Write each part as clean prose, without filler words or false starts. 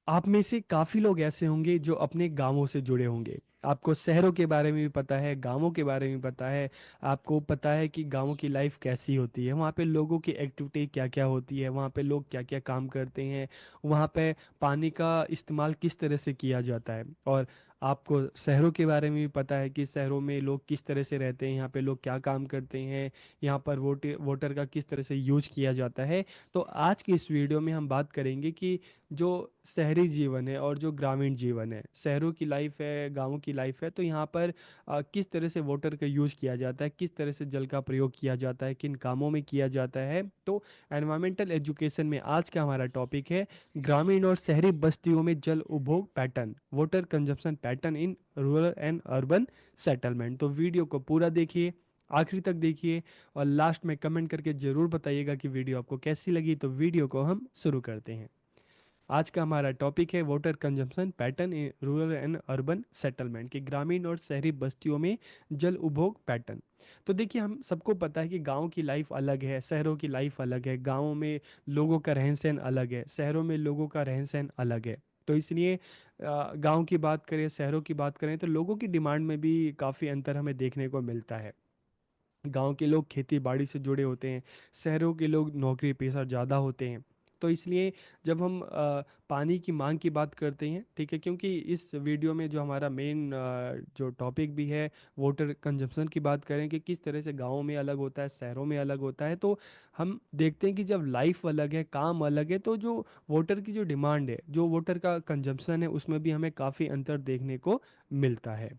आप में से काफ़ी लोग ऐसे होंगे जो अपने गांवों से जुड़े होंगे। आपको शहरों के बारे में भी पता है, गांवों के बारे में भी पता है। आपको पता है कि गांवों की लाइफ कैसी होती है, वहाँ पे लोगों की एक्टिविटी क्या क्या होती है, वहाँ पे लोग क्या क्या काम करते हैं, वहाँ पे पानी का इस्तेमाल किस तरह से किया जाता है। और आपको शहरों के बारे में भी पता है कि शहरों में लोग किस तरह से रहते हैं, यहाँ पे लोग क्या काम करते हैं, यहाँ पर वोटर का किस तरह से यूज किया जाता है। तो आज की इस वीडियो में हम बात करेंगे कि जो शहरी जीवन है और जो ग्रामीण जीवन है, शहरों की लाइफ है, गांवों की लाइफ है, तो यहाँ पर किस तरह से वाटर का यूज किया जाता है, किस तरह से जल का प्रयोग किया जाता है, किन कामों में किया जाता है। तो एनवायरमेंटल एजुकेशन में आज का हमारा टॉपिक है ग्रामीण और शहरी बस्तियों में जल उपभोग pattern, water consumption pattern in rural and urban settlement. तो वीडियो को पूरा देखिए, आखिरी तक देखिए, और लास्ट में कमेंट करके जरूर बताइएगा कि वीडियो आपको कैसी लगी। तो वीडियो को हम शुरू करते हैं। आज का हमारा टॉपिक है water consumption pattern in rural and urban settlement, कि ग्रामीण और शहरी बस्तियों में जल उपभोग पैटर्न। तो देखिए, हम सबको पता है कि गांव की लाइफ अलग है, शहरों की लाइफ अलग है। गांवों में लोगों का रहन सहन अलग है, शहरों में लोगों का रहन सहन अलग है। तो इसलिए गांव की बात करें, शहरों की बात करें, तो लोगों की डिमांड में भी काफ़ी अंतर हमें देखने को मिलता है। गांव के लोग खेती बाड़ी से जुड़े होते हैं, शहरों के लोग नौकरी पेशा ज़्यादा होते हैं। तो इसलिए जब हम पानी की मांग की बात करते हैं, ठीक है, क्योंकि इस वीडियो में जो हमारा मेन जो टॉपिक भी है, वाटर कंजप्शन की बात करें कि किस तरह से गाँव में अलग होता है, शहरों में अलग होता है। तो हम देखते हैं कि जब लाइफ अलग है, काम अलग है, तो जो वाटर की जो डिमांड है, जो वाटर का कंजप्शन है, उसमें भी हमें काफ़ी अंतर देखने को मिलता है।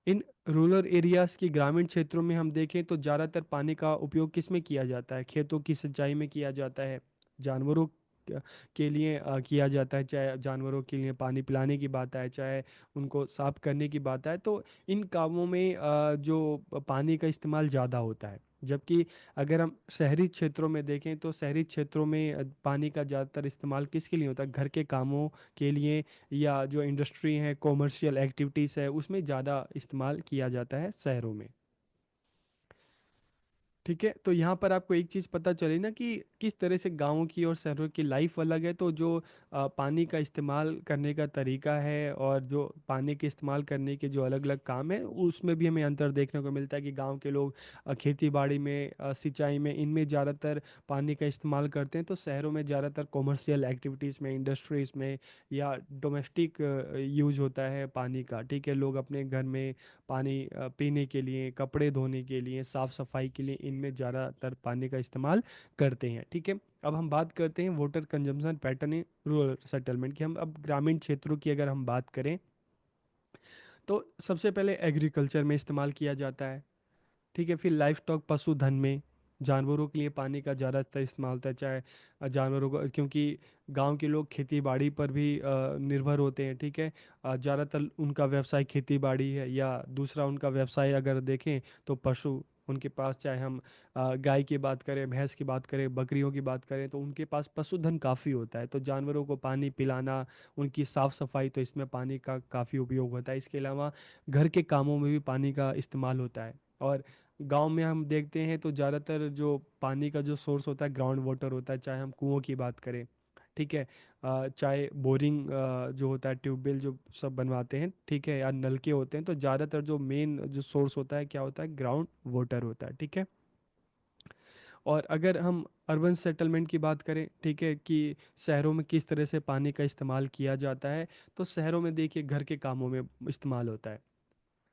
इन रूरल एरियाज की ग्रामीण क्षेत्रों में हम देखें तो ज़्यादातर पानी का उपयोग किस में किया जाता है? खेतों की सिंचाई में किया जाता है, जानवरों के लिए किया जाता है, चाहे जानवरों के लिए पानी पिलाने की बात आए, चाहे उनको साफ करने की बात आए, तो इन कामों में जो पानी का इस्तेमाल ज़्यादा होता है। जबकि अगर हम शहरी क्षेत्रों में देखें तो शहरी क्षेत्रों में पानी का ज़्यादातर इस्तेमाल किसके लिए होता है? घर के कामों के लिए, या जो इंडस्ट्री है, कॉमर्शियल एक्टिविटीज़ है, उसमें ज़्यादा इस्तेमाल किया जाता है शहरों में। ठीक है, तो यहाँ पर आपको एक चीज़ पता चली ना कि किस तरह से गांवों की और शहरों की लाइफ अलग है। तो जो पानी का इस्तेमाल करने का तरीका है और जो पानी के इस्तेमाल करने के जो अलग अलग काम है, उसमें भी हमें अंतर देखने को मिलता है कि गांव के लोग खेती बाड़ी में, सिंचाई में, इनमें ज़्यादातर पानी का इस्तेमाल करते हैं। तो शहरों में ज़्यादातर कॉमर्शियल एक्टिविटीज़ में, इंडस्ट्रीज़ में, या डोमेस्टिक यूज होता है पानी का। ठीक है, लोग अपने घर में पानी पीने के लिए, कपड़े धोने के लिए, साफ सफाई के लिए, इनमें ज़्यादातर पानी का इस्तेमाल करते हैं। ठीक है, अब हम बात करते हैं water consumption pattern in rural settlement की। हम अब ग्रामीण क्षेत्रों की अगर हम बात करें, तो सबसे पहले एग्रीकल्चर में इस्तेमाल किया जाता है। ठीक है, फिर लाइफ स्टॉक, पशुधन में जानवरों के लिए पानी का ज़्यादातर इस्तेमाल होता है। चाहे जानवरों को, क्योंकि गांव के लोग खेती बाड़ी पर भी निर्भर होते हैं। ठीक है, ज़्यादातर उनका व्यवसाय खेती बाड़ी है, या दूसरा उनका व्यवसाय अगर देखें तो पशु उनके पास, चाहे हम गाय की बात करें, भैंस की बात करें, बकरियों की बात करें, तो उनके पास पशुधन काफ़ी होता है। तो जानवरों को पानी पिलाना, उनकी साफ सफाई, तो इसमें पानी का काफ़ी उपयोग होता है। इसके अलावा घर के कामों में भी पानी का इस्तेमाल होता है। और गांव में हम देखते हैं तो ज़्यादातर जो पानी का जो सोर्स होता है, ग्राउंड वाटर होता है, चाहे हम कुओं की बात करें। ठीक है, चाहे बोरिंग जो होता है, ट्यूबवेल जो सब बनवाते हैं, ठीक है, या नलके होते हैं, तो ज़्यादातर जो मेन जो सोर्स होता है, क्या होता है? ग्राउंड वाटर होता है। ठीक है, और अगर हम अर्बन सेटलमेंट की बात करें, ठीक है, कि शहरों में किस तरह से पानी का इस्तेमाल किया जाता है, तो शहरों में देखिए घर के कामों में इस्तेमाल होता है।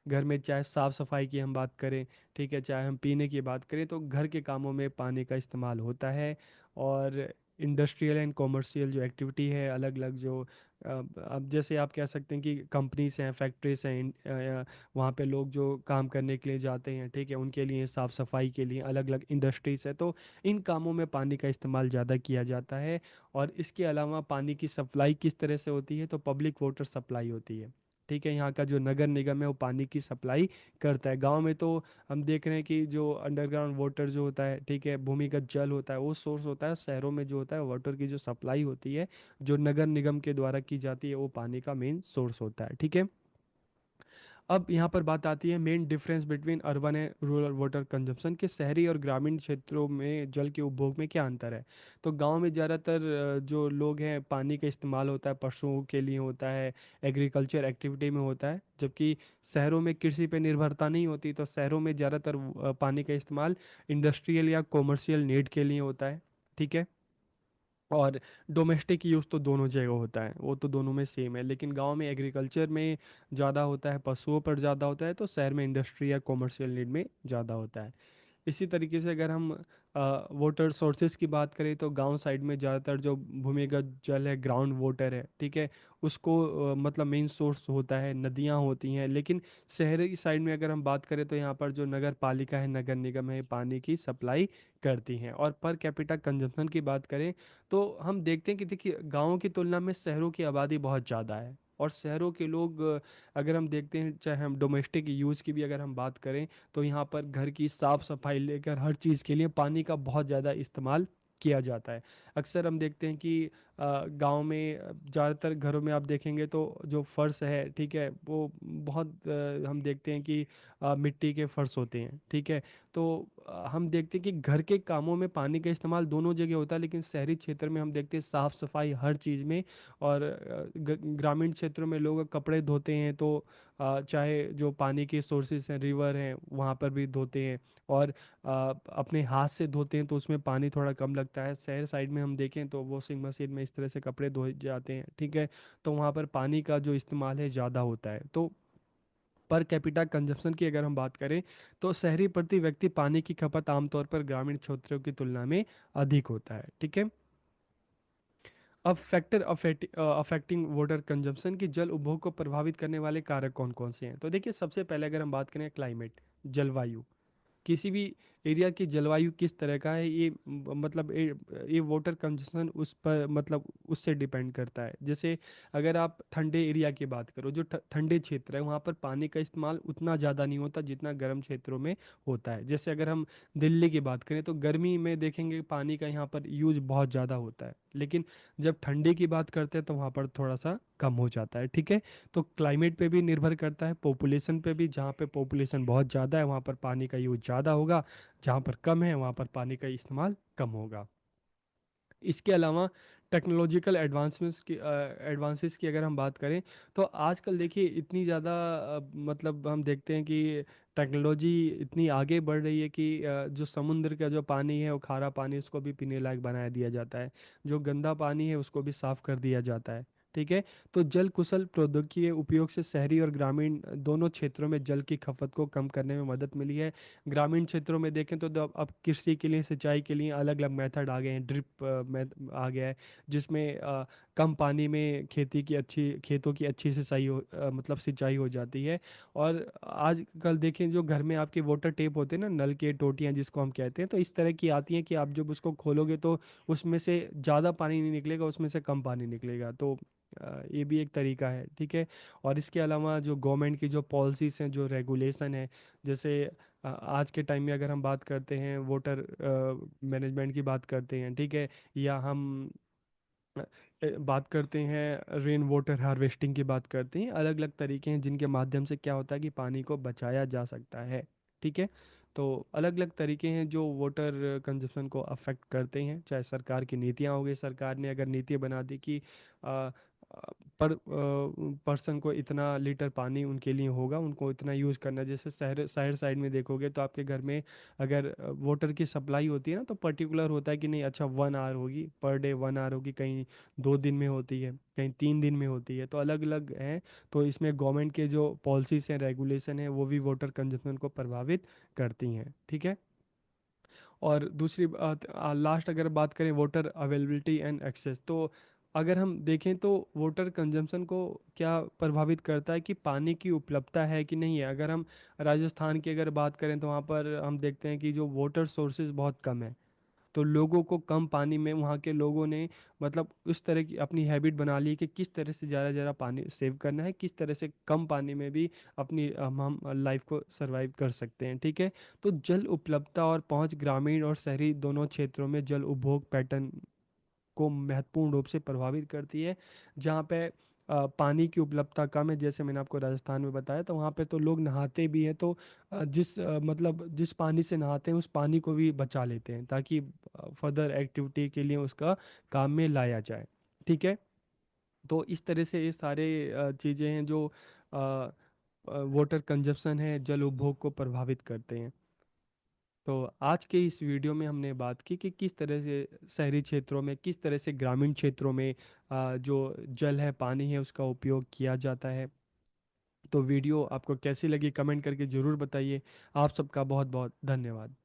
घर में चाहे साफ सफाई की हम बात करें, ठीक है, चाहे हम पीने की बात करें, तो घर के कामों में पानी का इस्तेमाल होता है। और इंडस्ट्रियल एंड कॉमर्शियल जो एक्टिविटी है, अलग अलग जो अब जैसे आप कह सकते हैं कि कंपनीज हैं, फैक्ट्रीज हैं, वहाँ पे लोग जो काम करने के लिए जाते हैं, ठीक है, उनके लिए साफ सफाई के लिए अलग अलग इंडस्ट्रीज है। तो इन कामों में पानी का इस्तेमाल ज़्यादा किया जाता है। और इसके अलावा पानी की सप्लाई किस तरह से होती है? तो पब्लिक वाटर सप्लाई होती है। ठीक है, यहाँ का जो नगर निगम है वो पानी की सप्लाई करता है। गांव में तो हम देख रहे हैं कि जो अंडरग्राउंड वाटर जो होता है, ठीक है, भूमिगत जल होता है, वो सोर्स होता है। शहरों में जो होता है, वाटर की जो सप्लाई होती है, जो नगर निगम के द्वारा की जाती है, वो पानी का मेन सोर्स होता है। ठीक है, अब यहाँ पर बात आती है main difference between urban and rural water consumption के शहरी और ग्रामीण क्षेत्रों में जल के उपभोग में क्या अंतर है। तो गांव में ज़्यादातर जो लोग हैं पानी का इस्तेमाल होता है पशुओं के लिए होता है, एग्रीकल्चर एक्टिविटी में होता है, जबकि शहरों में कृषि पे निर्भरता नहीं होती। तो शहरों में ज़्यादातर पानी का इस्तेमाल इंडस्ट्रियल या कॉमर्शियल नीड के लिए होता है। ठीक है। और डोमेस्टिक यूज़ तो दोनों जगह होता है, वो तो दोनों में सेम है, लेकिन गांव में एग्रीकल्चर में ज़्यादा होता है, पशुओं पर ज़्यादा होता है, तो शहर में इंडस्ट्री या कॉमर्शियल नीड में ज़्यादा होता है। इसी तरीके से अगर हम वाटर सोर्सेज की बात करें तो गांव साइड में ज़्यादातर जो भूमिगत जल है, ग्राउंड वाटर है, ठीक है, उसको मतलब मेन सोर्स होता है, नदियां होती हैं। लेकिन शहरी साइड में अगर हम बात करें तो यहाँ पर जो नगर पालिका है, नगर निगम है, पानी की सप्लाई करती हैं। और पर कैपिटा कंजम्पशन की बात करें तो हम देखते हैं कि देखिए गाँवों की तुलना में शहरों की आबादी बहुत ज़्यादा है। और शहरों के लोग अगर हम देखते हैं, चाहे हम डोमेस्टिक यूज़ की भी अगर हम बात करें, तो यहाँ पर घर की साफ सफाई लेकर हर चीज़ के लिए पानी का बहुत ज़्यादा इस्तेमाल किया जाता है। अक्सर हम देखते हैं कि गांव में ज़्यादातर घरों में आप देखेंगे तो जो फर्श है, ठीक है, वो बहुत हम देखते हैं कि मिट्टी के फर्श होते हैं। ठीक है। तो हम देखते हैं कि घर के कामों में पानी का इस्तेमाल दोनों जगह होता है, लेकिन शहरी क्षेत्र में हम देखते हैं साफ सफाई हर चीज़ में। और ग्रामीण क्षेत्रों में लोग कपड़े धोते हैं तो चाहे जो पानी के सोर्सेस हैं, रिवर हैं, वहाँ पर भी धोते हैं। और अपने हाथ से धोते हैं तो उसमें पानी थोड़ा कम लगता है। शहर साइड में हम देखें तो वॉशिंग मशीन में इस तरह से कपड़े धोए जाते हैं। ठीक है। तो वहाँ पर पानी का जो इस्तेमाल है ज़्यादा होता है। तो पर कैपिटा कंजप्शन की अगर हम बात करें तो शहरी प्रति व्यक्ति पानी की खपत आमतौर पर ग्रामीण क्षेत्रों की तुलना में अधिक होता है। ठीक है। अब फैक्टर अफेक्टिंग वाटर कंजम्पशन की जल उपभोग को प्रभावित करने वाले कारक कौन कौन से हैं। तो देखिए सबसे पहले अगर हम बात करें क्लाइमेट, जलवायु, किसी भी एरिया की जलवायु किस तरह का है, ये मतलब ये वाटर कंजप्शन उस पर मतलब उससे डिपेंड करता है। जैसे अगर आप ठंडे एरिया की बात करो, जो ठंडे क्षेत्र है, वहाँ पर पानी का इस्तेमाल उतना ज़्यादा नहीं होता जितना गर्म क्षेत्रों में होता है। जैसे अगर हम दिल्ली की बात करें तो गर्मी में देखेंगे पानी का यहाँ पर यूज बहुत ज़्यादा होता है, लेकिन जब ठंडी की बात करते हैं तो वहाँ पर थोड़ा सा कम हो जाता है। ठीक है। तो क्लाइमेट पे भी निर्भर करता है, पॉपुलेशन पे भी। जहाँ पे पॉपुलेशन बहुत ज़्यादा है वहाँ पर पानी का यूज ज़्यादा होगा, जहाँ पर कम है वहाँ पर पानी का इस्तेमाल कम होगा। इसके अलावा टेक्नोलॉजिकल एडवांसेस की अगर हम बात करें तो आजकल देखिए इतनी ज़्यादा मतलब हम देखते हैं कि टेक्नोलॉजी इतनी आगे बढ़ रही है कि जो समुद्र का जो पानी है वो खारा पानी, उसको भी पीने लायक बनाया दिया जाता है। जो गंदा पानी है उसको भी साफ कर दिया जाता है। ठीक है। तो जल कुशल प्रौद्योगिकी के उपयोग से शहरी और ग्रामीण दोनों क्षेत्रों में जल की खपत को कम करने में मदद मिली है। ग्रामीण क्षेत्रों में देखें तो अब कृषि के लिए, सिंचाई के लिए अलग अलग मेथड आ गए हैं, ड्रिप आ गया है, जिसमें कम पानी में खेतों की अच्छी सिंचाई मतलब सिंचाई हो जाती है। और आजकल देखें जो घर में आपके वाटर टेप होते हैं ना, नल के टोटियाँ जिसको हम कहते हैं, तो इस तरह की आती हैं कि आप जब उसको खोलोगे तो उसमें से ज़्यादा पानी नहीं निकलेगा, उसमें से कम पानी निकलेगा। तो ये भी एक तरीका है। ठीक है। और इसके अलावा जो गवर्नमेंट की जो पॉलिसीज हैं, जो रेगुलेशन है, जैसे आज के टाइम में अगर हम बात करते हैं वाटर मैनेजमेंट की बात करते हैं, ठीक है, या हम बात करते हैं रेन वाटर हार्वेस्टिंग की बात करते हैं, अलग अलग तरीके हैं जिनके माध्यम से क्या होता है कि पानी को बचाया जा सकता है। ठीक है। तो अलग अलग तरीके हैं जो वाटर कंजप्शन को अफेक्ट करते हैं, चाहे सरकार की नीतियाँ हो गई, सरकार ने अगर नीति बना दी कि आ, पर पर्सन को इतना लीटर पानी उनके लिए होगा, उनको इतना यूज़ करना है। जैसे शहर शहर साइड में देखोगे तो आपके घर में अगर वाटर की सप्लाई होती है ना, तो पर्टिकुलर होता है कि नहीं, अच्छा 1 आवर होगी पर डे, 1 आवर होगी, कहीं 2 दिन में होती है, कहीं 3 दिन में होती है, तो अलग अलग हैं। तो इसमें गवर्नमेंट के जो पॉलिसीज हैं, रेगुलेशन है, वो भी वाटर कंजप्शन को प्रभावित करती हैं। ठीक है। और दूसरी बात, लास्ट अगर बात करें वाटर अवेलेबिलिटी एंड एक्सेस, तो अगर हम देखें तो वाटर कंजम्पशन को क्या प्रभावित करता है कि पानी की उपलब्धता है कि नहीं है। अगर हम राजस्थान की अगर बात करें तो वहाँ पर हम देखते हैं कि जो वाटर सोर्सेज बहुत कम है, तो लोगों को कम पानी में, वहाँ के लोगों ने मतलब उस तरह की अपनी हैबिट बना ली है कि किस तरह से ज़्यादा ज़्यादा पानी सेव करना है, किस तरह से कम पानी में भी अपनी हम लाइफ को सरवाइव कर सकते हैं। ठीक है। तो जल उपलब्धता और पहुंच ग्रामीण और शहरी दोनों क्षेत्रों में जल उपभोग पैटर्न को महत्वपूर्ण रूप से प्रभावित करती है। जहाँ पे पानी की उपलब्धता कम है, जैसे मैंने आपको राजस्थान में बताया, तो वहाँ पे तो लोग नहाते भी हैं, तो मतलब जिस पानी से नहाते हैं उस पानी को भी बचा लेते हैं ताकि फर्दर एक्टिविटी के लिए उसका काम में लाया जाए। ठीक है। तो इस तरह से ये सारे चीज़ें हैं जो वाटर कंजप्शन है, जल उपभोग को प्रभावित करते हैं। तो आज के इस वीडियो में हमने बात की कि किस तरह से शहरी क्षेत्रों में, किस तरह से ग्रामीण क्षेत्रों में जो जल है, पानी है, उसका उपयोग किया जाता है। तो वीडियो आपको कैसी लगी कमेंट करके ज़रूर बताइए। आप सबका बहुत बहुत धन्यवाद।